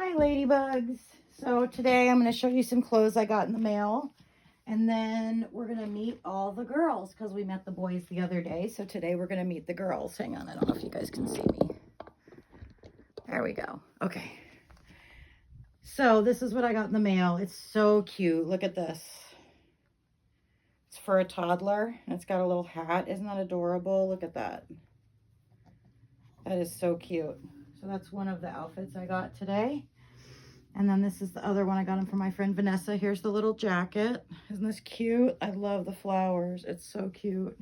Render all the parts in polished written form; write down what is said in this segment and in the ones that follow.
Hi, ladybugs. So today I'm going to show you some clothes I got in the mail. And then we're going to meet all the girls because we met the boys the other day. So today we're going to meet the girls. Hang on, I don't know if you guys can see me. There we go. Okay. So this is what I got in the mail. It's so cute. Look at this. It's for a toddler. And it's got a little hat. Isn't that adorable? Look at that. That is so cute. So that's one of the outfits I got today. And then this is the other one. I got them from my friend Vanessa. Here's the little jacket. Isn't this cute? I love the flowers. It's so cute.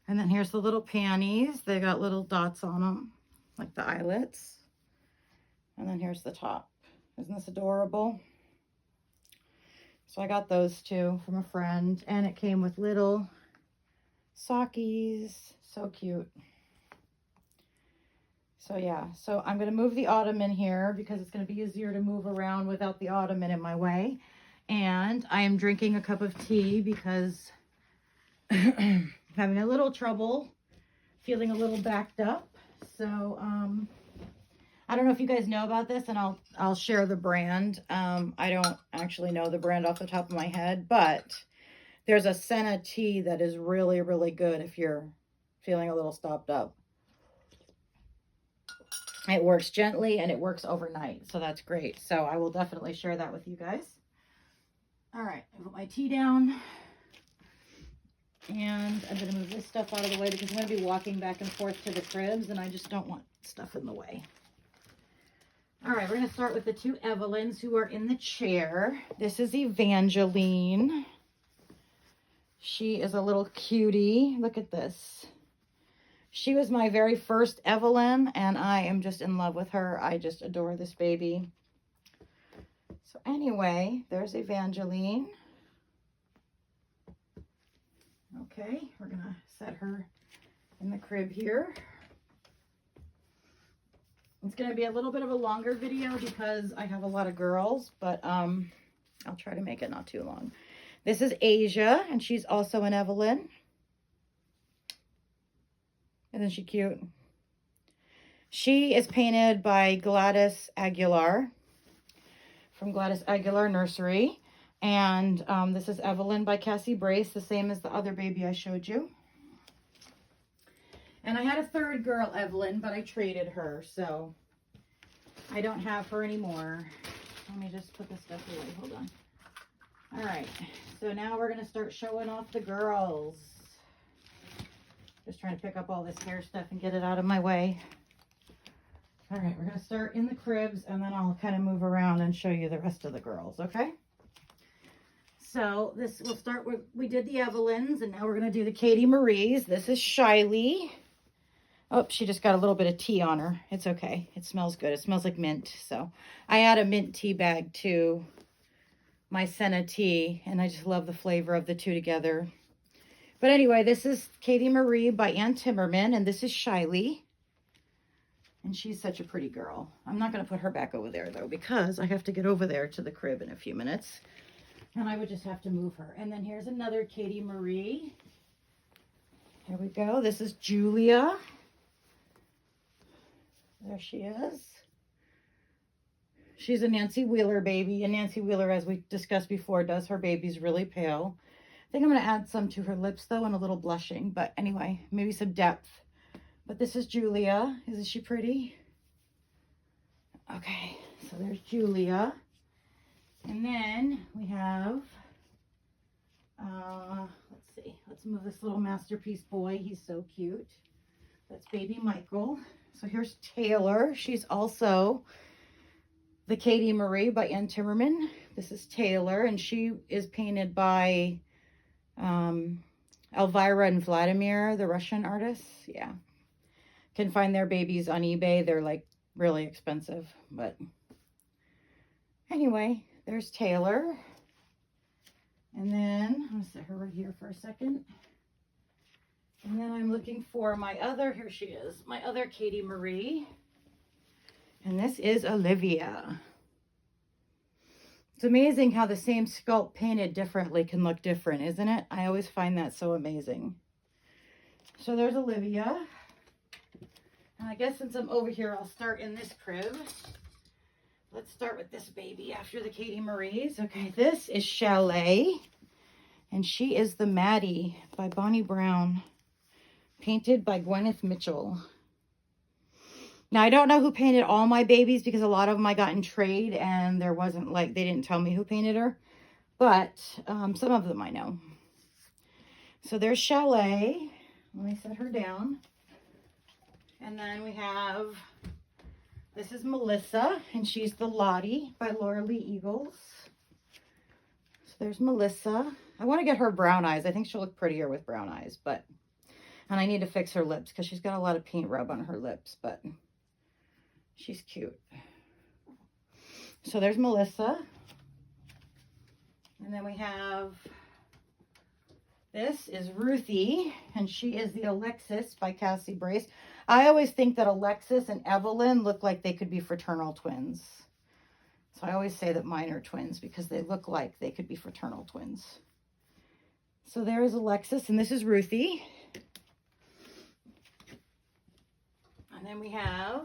And then here's the little panties. They got little dots on them, like the eyelets. And then here's the top. Isn't this adorable? So I got those two from a friend. And it came with little sockies. So cute. So yeah, so I'm going to move the ottoman here because it's going to be easier to move around without the ottoman in my way. And I am drinking a cup of tea because I'm having a little trouble, feeling a little backed up. So I don't know if you guys know about this, and I'll share the brand. I don't actually know the brand off the top of my head, but there's a senna tea that is really, really good if you're feeling a little stopped up. It works gently and it works overnight. So that's great. So I will definitely share that with you guys. All right. I put my tea down. And I'm going to move this stuff out of the way because I'm going to be walking back and forth to the cribs and I just don't want stuff in the way. All right. We're going to start with the two Evelyns who are in the chair. This is Evangeline. She is a little cutie. Look at this. She was my very first Evelyn, and I am just in love with her. I just adore this baby. So anyway, there's Evangeline. Okay, we're going to set her in the crib here. It's going to be a little bit of a longer video because I have a lot of girls, but I'll try to make it not too long. This is Asia, and she's also an Evelyn. Isn't she cute? She is painted by Gladys Aguilar from Gladys Aguilar Nursery. And this is Evelyn by Cassie Brace, the same as the other baby I showed you. And I had a third girl, Evelyn, but I traded her, so I don't have her anymore. Let me just put this stuff away. Hold on. All right, so now we're going to start showing off the girls. Just trying to pick up all this hair stuff and get it out of my way. All right, we're going to start in the cribs and then I'll kind of move around and show you the rest of the girls, okay? So this, we'll start with, we did the Evelyns and now we're going to do the Katie Maries. This is Shiley. Oh, she just got a little bit of tea on her. It's okay. It smells good. It smells like mint. So I add a mint tea bag to my senna tea and I just love the flavor of the two together. But anyway, this is Katie Marie by Ann Timmerman, and this is Shiley. And she's such a pretty girl. I'm not going to put her back over there, though, because I have to get over there to the crib in a few minutes. And I would just have to move her. And then here's another Katie Marie. Here we go. This is Julia. There she is. She's a Nancy Wheeler baby. And Nancy Wheeler, as we discussed before, does her babies really pale. I think I'm going to add some to her lips, though, and a little blushing. But anyway, maybe some depth. But this is Julia. Isn't she pretty? Okay, so there's Julia. And then we have, let's see. Let's move this little masterpiece boy. He's so cute. That's baby Michael. So here's Taylor. She's also the Katie Marie by Ann Timmerman. This is Taylor, and she is painted by Elvira and Vladimir, the Russian artists. Yeah. Can find their babies on eBay. They're like really expensive, but anyway, there's Taylor. And then I'm going to set her right here for a second. And then I'm looking for my other, here she is, my other Katie Marie. And this is Olivia. It's amazing how the same sculpt painted differently can look different, isn't it? I always find that so amazing. So there's Olivia. And I guess since I'm over here, I'll start in this crib. Let's start with this baby after the Katie Marie's. Okay, this is Chalet, and she is the Maddie by Bonnie Brown, painted by Gwyneth Mitchell. Now, I don't know who painted all my babies because a lot of them I got in trade, and there wasn't like, they didn't tell me who painted her, but some of them I know. So there's Chalet. Let me set her down. And then we have, this is Melissa, and she's the Lottie by Laura Lee Eagles. So there's Melissa. I want to get her brown eyes. I think she'll look prettier with brown eyes, but, and I need to fix her lips because she's got a lot of paint rub on her lips, but she's cute. So there's Melissa. And then we have, this is Ruthie, and she is the Alexis by Cassie Brace. I always think that Alexis and Evelyn look like they could be fraternal twins. So I always say that mine are twins because they look like they could be fraternal twins. So there is Alexis, and this is Ruthie. And then we have,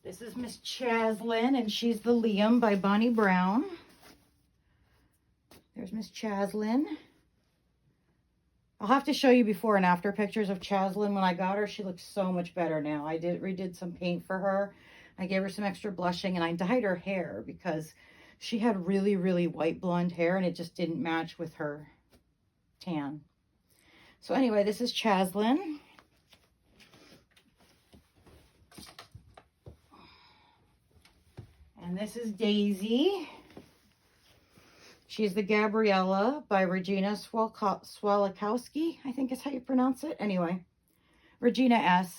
this is Miss Chaslyn, and she's the Liam by Bonnie Brown. There's Miss Chaslyn. I'll have to show you before and after pictures of Chaslyn. When I got her, she looks so much better now. I redid some paint for her. I gave her some extra blushing, and I dyed her hair because she had really, really white blonde hair, and it just didn't match with her tan. So anyway, this is Chaslyn. And this is Daisy. She's the Gabriella by Regina Swalakowski, I think is how you pronounce it. Anyway, Regina S.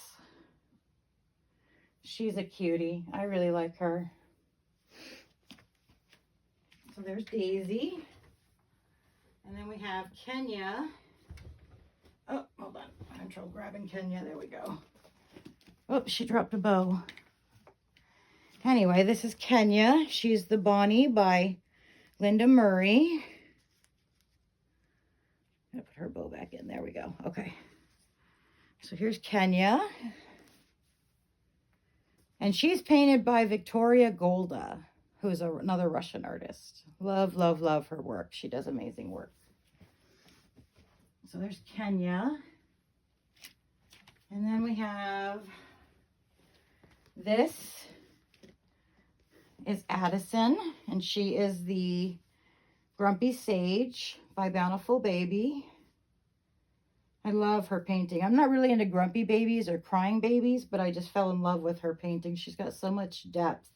She's a cutie. I really like her. So there's Daisy. And then we have Kenya. Oh, hold on. I'm having trouble grabbing Kenya. There we go. Oh, she dropped a bow. Anyway, this is Kenya. She's the Bonnie by Linda Murray. I'm gonna put her bow back in. There we go. Okay. So here's Kenya. And she's painted by Victoria Golda, who is another Russian artist. Love, love, love her work. She does amazing work. So there's Kenya. And then we have, this is Addison, and she is the Grumpy Sage by Bountiful Baby. I love her painting. I'm not really into grumpy babies or crying babies, but I just fell in love with her painting. She's got so much depth,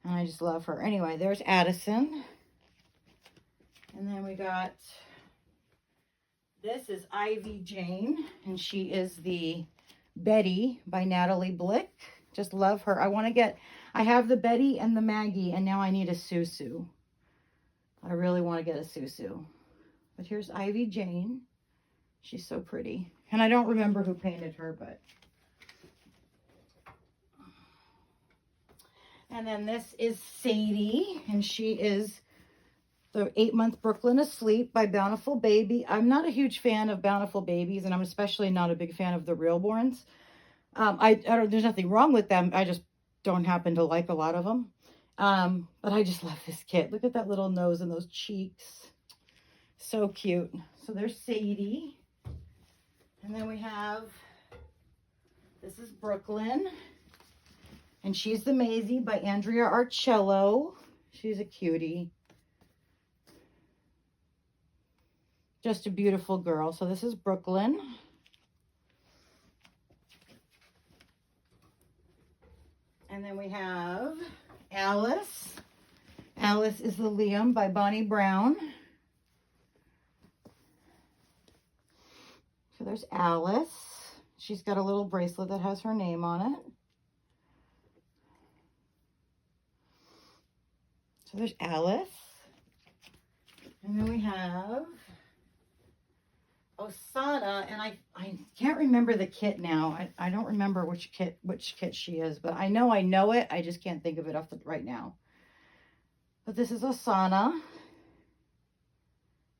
and I just love her. Anyway, there's Addison. And then we got, this is Ivy Jane, and she is the Betty by Natalie Blick. Just love her. I have the Betty and the Maggie, and now I need a Susu. I really want to get a Susu. But here's Ivy Jane. She's so pretty. And I don't remember who painted her, but. And then this is Sadie, and she is the 8-month Brooklyn Asleep by Bountiful Baby. I'm not a huge fan of Bountiful Babies, and I'm especially not a big fan of the Reborns. There's nothing wrong with them. I just don't happen to like a lot of them. But I just love this kit. Look at that little nose and those cheeks. So cute. So there's Sadie. And then we have, this is Brooklyn. And she's the Maisie by Andrea Arcello. She's a cutie. Just a beautiful girl. So this is Brooklyn. And then we have Alice. Alice is the Liam by Bonnie Brown. So there's Alice. She's got a little bracelet that has her name on it. So there's Alice. And then we have Osana, and I can't remember the kit now. I don't remember which kit she is, but I know it. I just can't think of it right now. But this is Osana.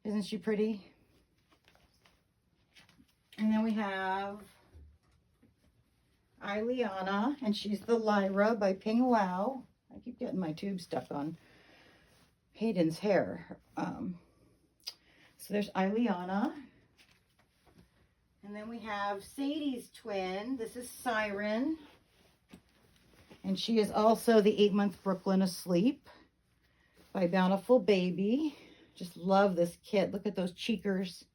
Isn't she pretty? And then we have Ileana, and she's the Lyra by Ping Lao. I keep getting my tube stuck on Hayden's hair. So there's Ileana. And then we have Sadie's twin. This is Siren. And she is also the 8-month Brooklyn Asleep by Bountiful Baby. Just love this kit. Look at those cheekers.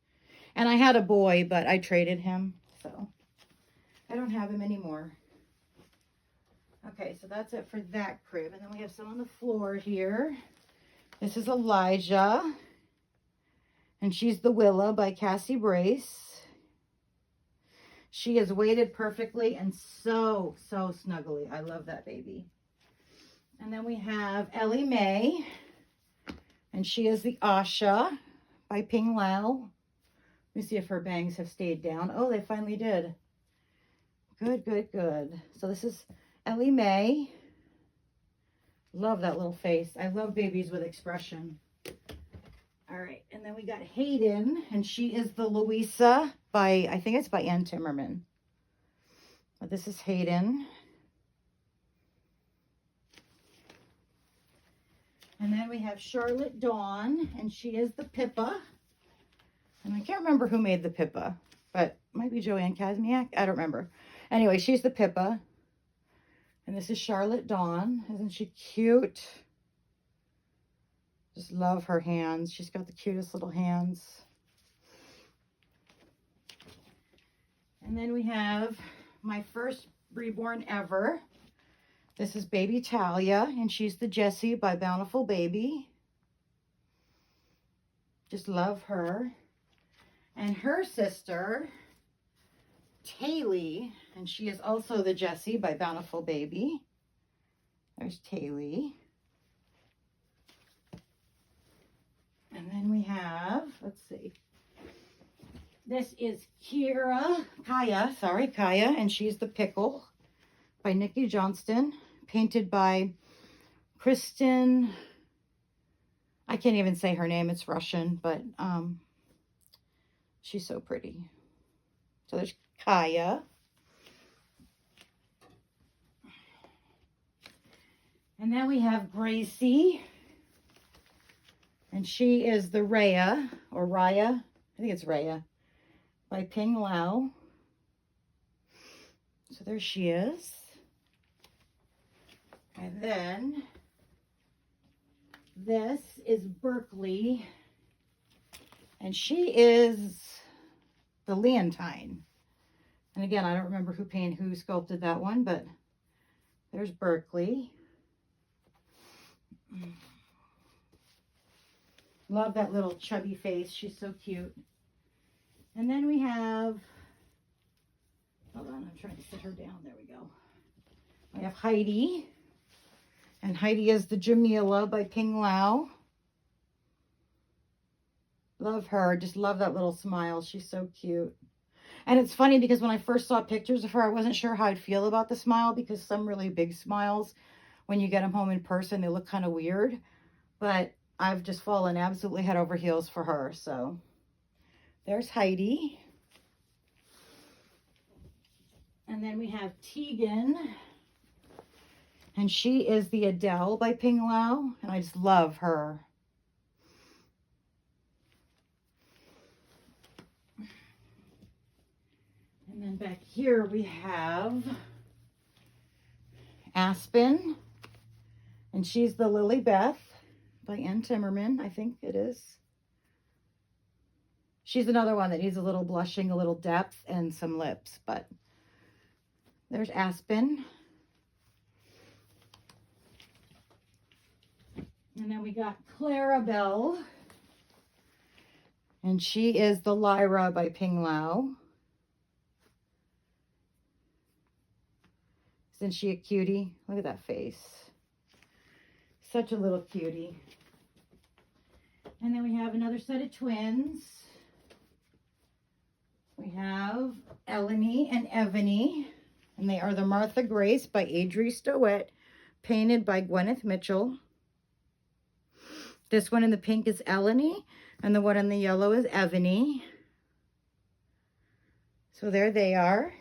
And I had a boy, but I traded him. So I don't have him anymore. Okay, so that's it for that crib. And then we have some on the floor here. This is Elijah. And she's the Willa by Cassie Brace. She is weighted perfectly and so snuggly. I love that baby. And then we have Ellie Mae. And she is the Asha by Ping Lao. Let me see if her bangs have stayed down. Oh, they finally did. Good, good, good. So this is Ellie Mae. Love that little face. I love babies with expression. All right, and then we got Hayden, and she is the Louisa by, I think it's by Ann Timmerman. But this is Hayden. And then we have Charlotte Dawn, and she is the Pippa. And I can't remember who made the Pippa, but it might be Joanne Kazmiak. I don't remember. Anyway, she's the Pippa. And this is Charlotte Dawn. Isn't she cute? Just love her hands. She's got the cutest little hands. And then we have my first Reborn ever. This is Baby Talia, and she's the Jessie by Bountiful Baby. Just love her. And her sister, Taylee, and she is also the Jessie by Bountiful Baby. There's Taylee. And then we have, let's see, this is Kaya, and she's the Pickle by Nikki Johnston, painted by Kristen, I can't even say her name, it's Russian, but she's so pretty. So there's Kaya. And then we have Gracie. And she is the Raya, or Raya. I think it's Raya, by Ping Lao. So there she is. And then this is Berkeley. And she is the Leontine. And again, I don't remember who sculpted that one, but there's Berkeley. Love that little chubby face. She's so cute. And then we have, hold on, I'm trying to sit her down. There we go. We have Heidi. And Heidi is the Jamila by Ping Lao. Love her. Just love that little smile. She's so cute. And it's funny because when I first saw pictures of her, I wasn't sure how I'd feel about the smile because some really big smiles, when you get them home in person, they look kind of weird. But I've just fallen absolutely head over heels for her. So there's Heidi. And then we have Tegan. And she is the Adele by Ping Lao. And I just love her. And then back here we have Aspen. And she's the Lily Beth by Ann Timmerman, I think it is. She's another one that needs a little blushing, a little depth, and some lips. But there's Aspen. And then we got Clarabelle. And she is the Lyra by Ping Lao. Isn't she a cutie? Look at that face. Such a little cutie. And then we have another set of twins. We have Eleni and Evany. And they are the Martha Grace by Adri Stowett, painted by Gwyneth Mitchell. This one in the pink is Eleni, and the one in the yellow is Evany. So there they are.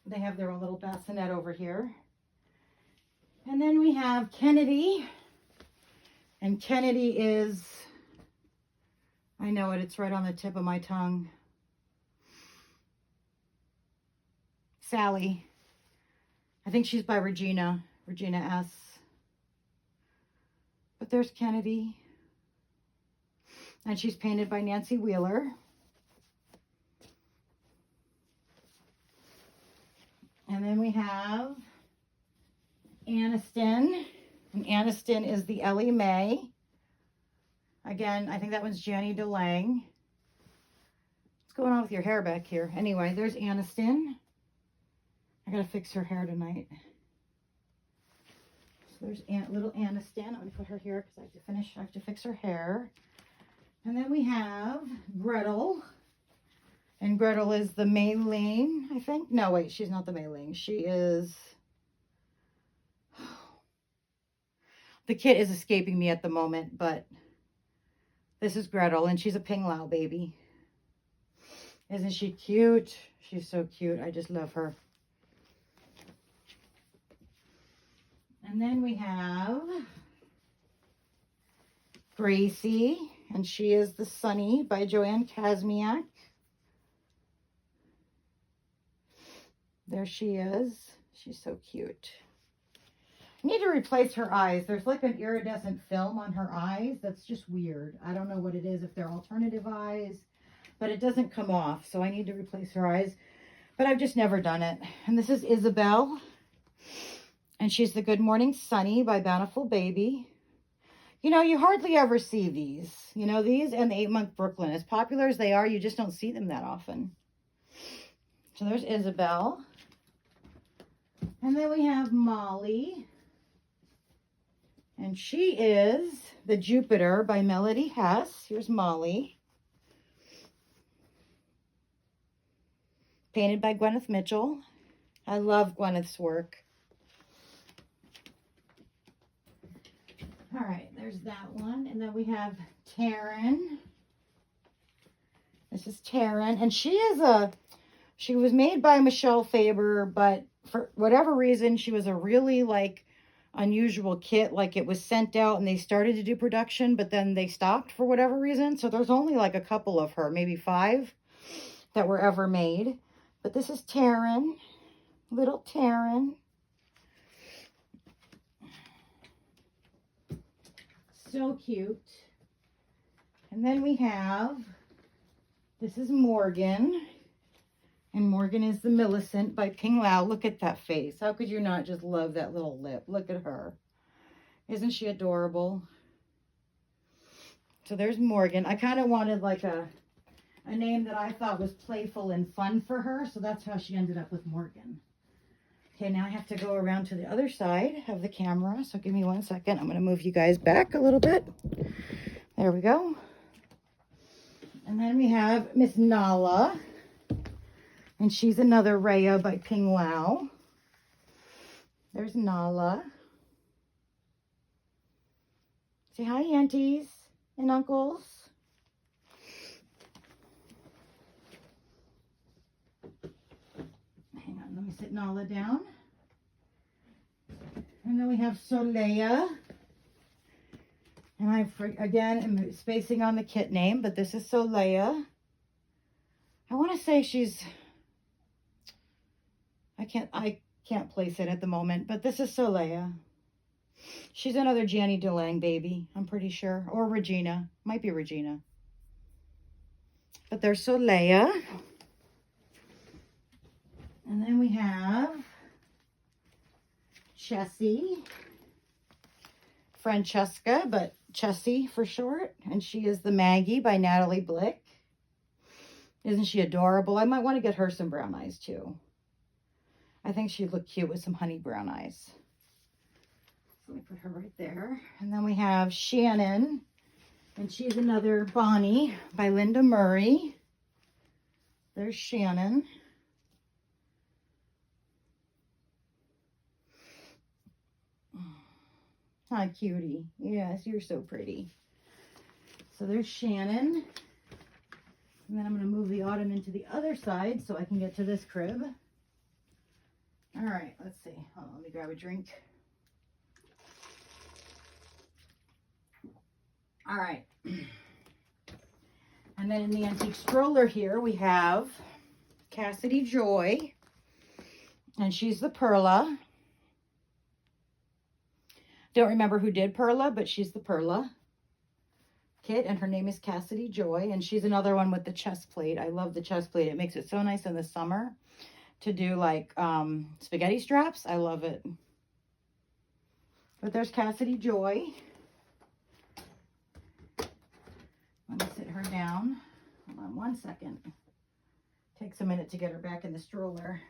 They have their own little bassinet over here. And then we have Kennedy. And Kennedy is, I know it, it's right on the tip of my tongue. Sally. I think she's by Regina S. But there's Kennedy. And she's painted by Nancy Wheeler. And then we have Aniston. And Aniston is the Ellie Mae. Again, I think that one's Jenny DeLang. What's going on with your hair back here? Anyway, there's Aniston. I gotta fix her hair tonight. So there's little Aniston. I'm gonna put her here because I have to fix her hair. And then we have Gretel. And Gretel is the Maylene, I think. No, wait, she's not the Maylene. She is... The kit is escaping me at the moment, but this is Gretel, and she's a Ping Lao baby. Isn't she cute? She's so cute. I just love her. And then we have Gracie, and she is the Sunny by Joanne Kazmiak. There she is. She's so cute. I need to replace her eyes. There's like an iridescent film on her eyes that's just weird. I don't know what it is, if they're alternative eyes, but it doesn't come off, so I need to replace her eyes. But I've just never done it. And this is Isabel. And she's the Good Morning Sunny by Bountiful Baby. You know, you hardly ever see these. You know, these and the 8-Month Brooklyn. As popular as they are, you just don't see them that often. So there's Isabel. And then we have Molly. And she is the Jupiter by Melody Hess. Here's Molly. Painted by Gwyneth Mitchell. I love Gwyneth's work. All right, there's that one. And then we have Taryn. This is Taryn. And she was made by Michelle Faber, but for whatever reason, she was a really unusual kit. Like it was sent out and they started to do production, but then they stopped for whatever reason. So there's only like a couple of her, maybe 5 that were ever made. But this is Taryn, little Taryn. So cute. And then we have, this is Morgan. And Morgan is the Millicent by Ping Lao. Look at that face. How could you not just love that little lip? Look at her. Isn't she adorable? So there's Morgan. I kind of wanted like a name that I thought was playful and fun for her. So that's how she ended up with Morgan. Okay, now I have to go around to the other side of the camera. So give me 1 second. I'm going to move you guys back a little bit. There we go. And then we have Miss Nala. And she's another Rhea by Ping Lao. There's Nala. Say hi, aunties and uncles. Hang on, let me sit Nala down. And then we have Soleil. And I, again, am spacing on the kit name, but this is Soleil. I want to say she's... I can't place it at the moment, but this is Soleil. She's another Jenny DeLang baby, I'm pretty sure. Or Regina. Might be Regina. But there's Soleil. And then we have Chessie. Francesca, but Chessie for short. And she is the Maggie by Natalie Blick. Isn't she adorable? I might want to get her some brown eyes too. I think she'd look cute with some honey brown eyes. So let me put her right there. And then we have Shannon. And she's another Bonnie by Linda Murray. There's Shannon. Hi, cutie. Yes, you're so pretty. So there's Shannon. And then I'm going to move the ottoman to the other side so I can get to this crib. All right, let's see. Hold on, let me grab a drink. All right. And then in the antique stroller here, we have Cassidy Joy. And she's the Perla. Don't remember who did Perla, but she's the Perla kit. And her name is Cassidy Joy. And she's another one with the chest plate. I love the chest plate. It makes it so nice in the summer to do like spaghetti straps. I love it. But there's Cassidy Joy. Let me sit her down. Hold on one second. Takes a minute to get her back in the stroller.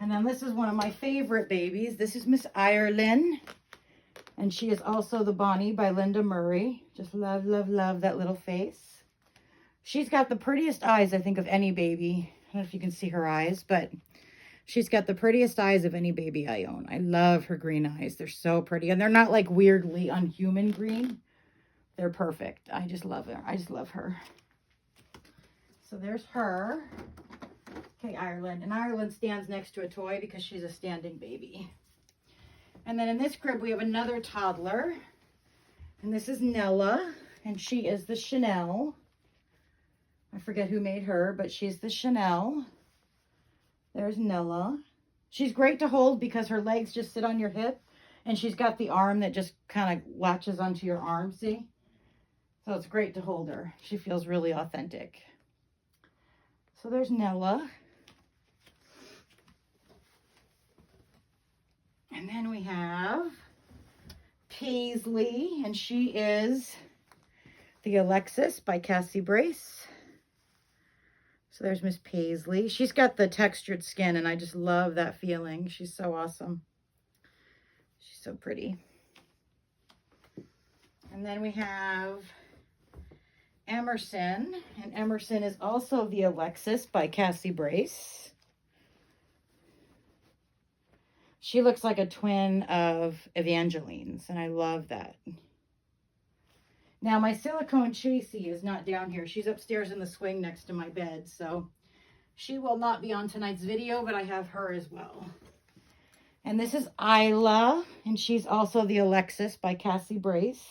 And then this is one of my favorite babies. This is Miss Ireland. And she is also the Bonnie by Linda Murray. Just love, love, love that little face. She's got the prettiest eyes, I think, of any baby. I don't know if you can see her eyes, but she's got the prettiest eyes of any baby I own. I love her green eyes. They're so pretty. And they're not like weirdly unhuman green. They're perfect. I just love her. I just love her. So there's her. Okay, Ireland. And Ireland stands next to a toy because she's a standing baby. And then in this crib, we have another toddler. And this is Nella. And she is the Chanel. I forget who made her, but she's the Chanel. There's Nella. She's great to hold because her legs just sit on your hip. And she's got the arm that just kind of latches onto your arm, see? So it's great to hold her. She feels really authentic. So there's Nella. And then we have Paisley, and she is the Alexis by Cassie Brace. So there's Miss Paisley. She's got the textured skin, and I just love that feeling. She's so awesome. She's so pretty. And then we have Emerson, and Emerson is also the Alexis by Cassie Brace. She looks like a twin of Evangeline's, and I love that. Now, my silicone Chasey is not down here. She's upstairs in the swing next to my bed, so she will not be on tonight's video, but I have her as well. And this is Isla, and she's also the Alexis by Cassie Brace.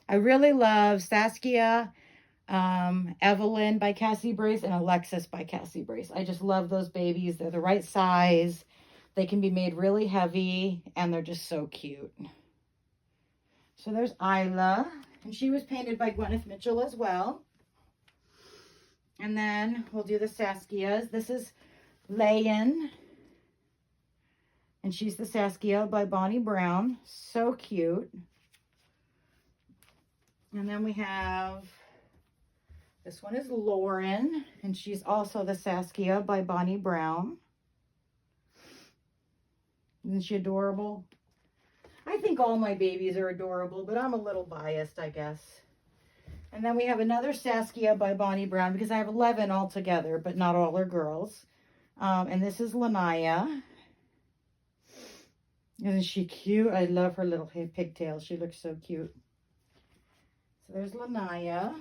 I really love Saskia, Evelyn by Cassie Brace, and Alexis by Cassie Brace. I just love those babies. They're the right size. They can be made really heavy, and they're just so cute. So there's Isla, and she was painted by Gwyneth Mitchell as well. And then we'll do the Saskias. This is Layan, and she's the Saskia by Bonnie Brown. So cute. And then we have, this one is Lauren, and she's also the Saskia by Bonnie Brown. Isn't she adorable? I think all my babies are adorable, but I'm a little biased, I guess. And then we have another Saskia by Bonnie Brown, because I have 11 altogether, but not all are girls. And this is Lanaya. Isn't she cute? I love her little pigtails. She looks so cute. So there's Lanaya.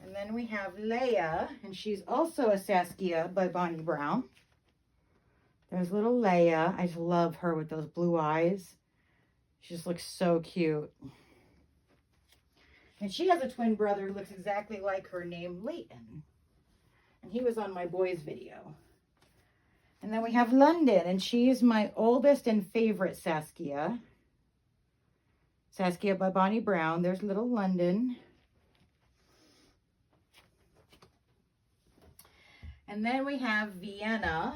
And then we have Leia, and she's also a Saskia by Bonnie Brown. There's little Leia. I just love her with those blue eyes. She just looks so cute. And she has a twin brother who looks exactly like her, named Leighton. And he was on my boys video. And then we have London, and she is my oldest and favorite Saskia. Saskia by Bonnie Brown. There's little London. And then we have Vienna.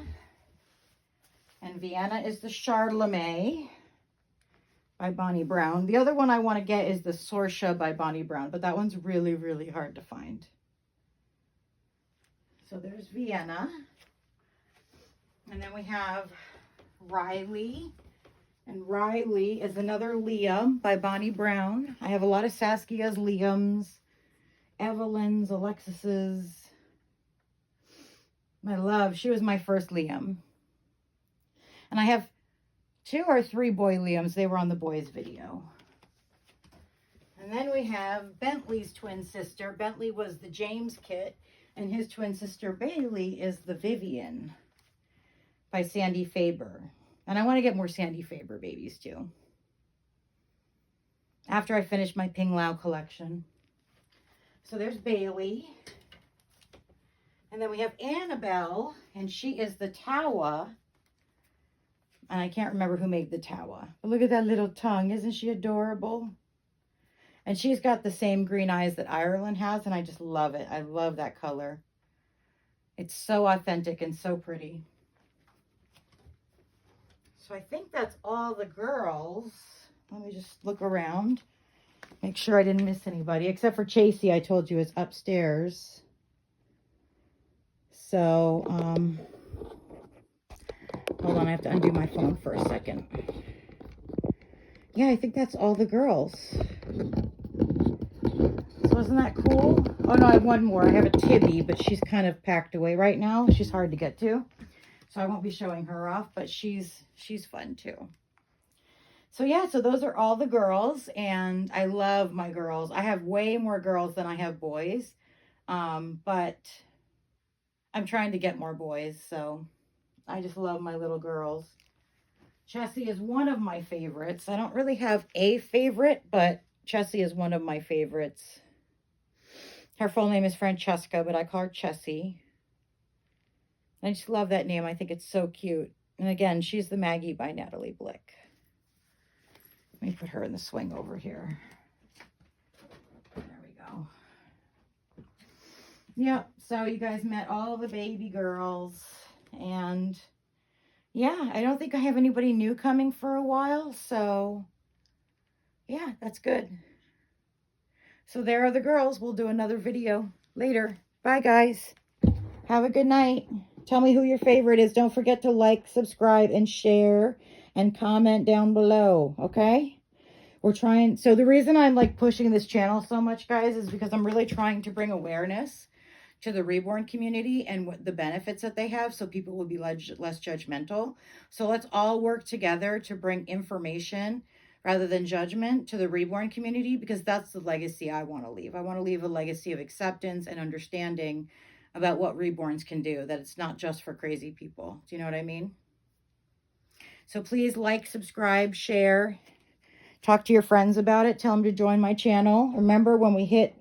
And Vienna is the Charlemagne by Bonnie Brown. The other one I want to get is the Sorsha by Bonnie Brown, but that one's really, really hard to find. So there's Vienna. And then we have Riley. And Riley is another Liam by Bonnie Brown. I have a lot of Saskias, Liams, Evelyns, Alexis's. My love, she was my first Liam. And I have 2 or 3 boy Liams. They were on the boys video. And then we have Bentley's twin sister. Bentley was the James kit, and his twin sister Bailey is the Vivian. by Sandy Faber. And I want to get more Sandy Faber babies too. After I finish my Ping Lao collection. So there's Bailey. And then we have Annabelle, and she is the Tawa. And I can't remember who made the Tawa. But look at that little tongue. Isn't she adorable? And she's got the same green eyes that Ireland has, and I just love it. I love that color. It's so authentic and so pretty. So I think that's all the girls. Let me just look around. Make sure I didn't miss anybody. Except for Chasey, I told you is upstairs. So, hold on. I have to undo my phone for a second. Yeah, I think that's all the girls. So isn't that cool? Oh, no, I have one more. I have a Tibby, but she's kind of packed away right now. She's hard to get to. So I won't be showing her off, but she's fun too. So yeah, so those are all the girls, and I love my girls. I have way more girls than I have boys, but I'm trying to get more boys, so I just love my little girls. Chessie is one of my favorites. I don't really have a favorite, but Chessie is one of my favorites. Her full name is Francesca, but I call her Chessie. I just love that name. I think it's so cute. And again, she's the Maggie by Natalie Blick. Let me put her in the swing over here. There we go. Yep, so you guys met all the baby girls. And yeah, I don't think I have anybody new coming for a while. So yeah, that's good. So there are the girls. We'll do another video later. Bye, guys. Have a good night. Tell me who your favorite is. Don't forget to like, subscribe, and share, and comment down below, okay? We're trying, so the reason I'm like pushing this channel so much, guys, is because I'm really trying to bring awareness to the Reborn community and what the benefits that they have, so people will be less judgmental. So let's all work together to bring information rather than judgment to the Reborn community, because that's the legacy I want to leave. I want to leave a legacy of acceptance and understanding about what Reborns can do, that it's not just for crazy people. Do you know what I mean? So please like, subscribe, share, talk to your friends about it. Tell them to join my channel. Remember, when we hit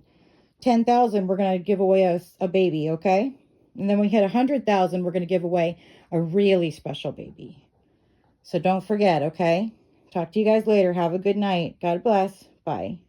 10,000, we're going to give away a baby, okay? And then when we hit 100,000, we're going to give away a really special baby. So don't forget, okay? Talk to you guys later. Have a good night. God bless. Bye.